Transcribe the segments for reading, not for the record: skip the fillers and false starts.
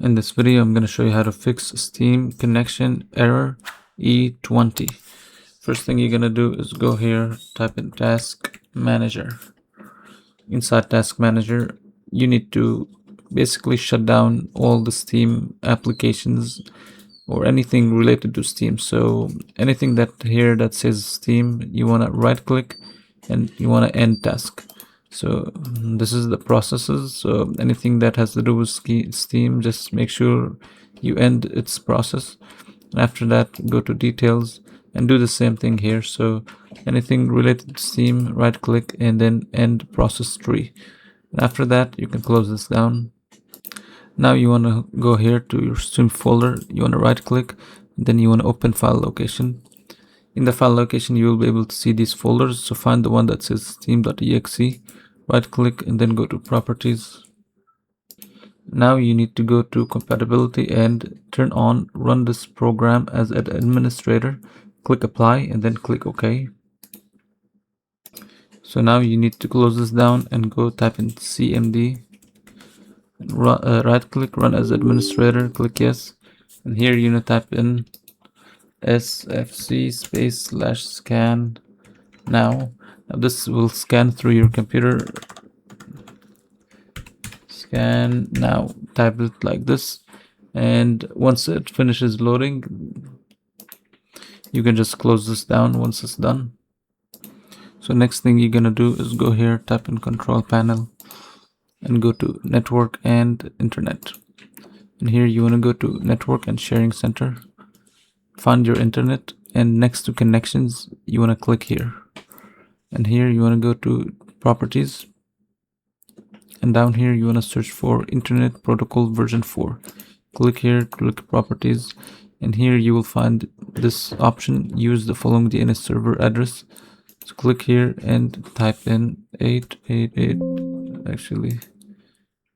In this video, I'm going to show you how to fix Steam connection error E20. First thing you're going to do is go here, type in Task Manager. Inside Task Manager, you need to basically shut down all the Steam applications or anything related to Steam. So anything that says Steam, you want to right click and you want to end task. So this is the processes. So anything that has to do with Steam, just make sure you end its process. And after that, go to details and do the same thing here. So anything related to Steam, right click and then end process tree. And after that, you can close this down. Now you want to go here to your Steam folder. You want to right click, then you want to open file location. In the file location, you will be able to see these folders. So find the one that says steam.exe, right click and then go to properties. Now you need to go to compatibility and turn on run this program as an administrator. Click apply and then click OK. So now you need to close this down and go type in cmd. Right click, run as administrator, click yes, and here you need to type in sfc /scan now. This will scan through your computer. Scan now, type it like this, and once it finishes loading, you can just close this down once it's done. So next thing you're gonna do is go here, type in control panel and go to network and internet, and here you want to go to network and sharing center, find your internet, and next to connections you want to click here, and here you want to go to properties, and down here you want to search for internet protocol version 4. Click here, click properties, and here you will find this option, use the following DNS server address. So click here and type in 888. Actually,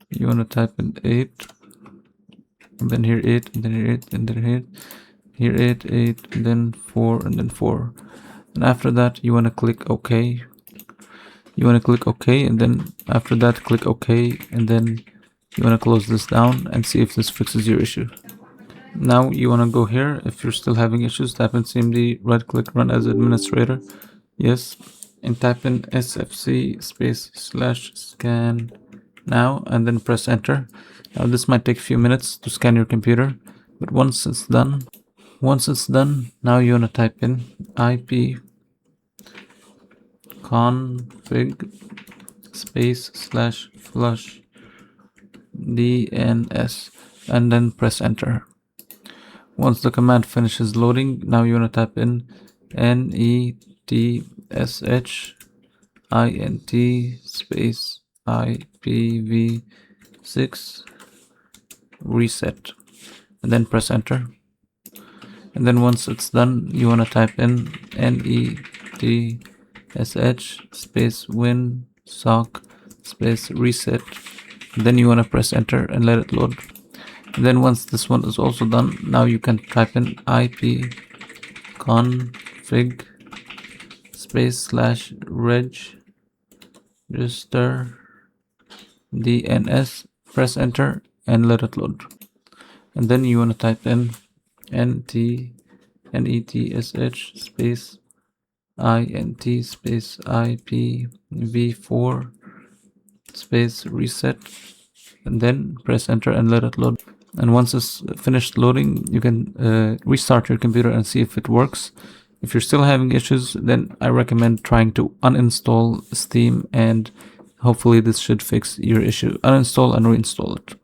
you want to type in 8 and then here 8 and then here 8 and then here 8 and then 4 and then 4, and after that you want to click OK. You want to click OK, and then after that click OK, and then you want to close this down and see if this fixes your issue. Now you want to go here. If you're still having issues, type in cmd, right click, run as administrator, yes, and type in sfc /scan now and then press enter. Now this might take a few minutes to scan your computer, but once it's done, now you want to type in ip config /flush dns and then press enter. Once the command finishes loading, now you want to type in netshint IPv6 reset and then press enter. And then once it's done, you want to type in netsh win sock reset, and then you want to press enter and let it load. And then once this one is also done, now you can type in ip config /register DNS, press enter and let it load. And then you want to type in netsh IPv4 reset, and then press enter and let it load. And once it's finished loading, you can restart your computer and see if it works. If you're still having issues, then I recommend trying to uninstall Steam, and hopefully this should fix your issue. Uninstall and reinstall it.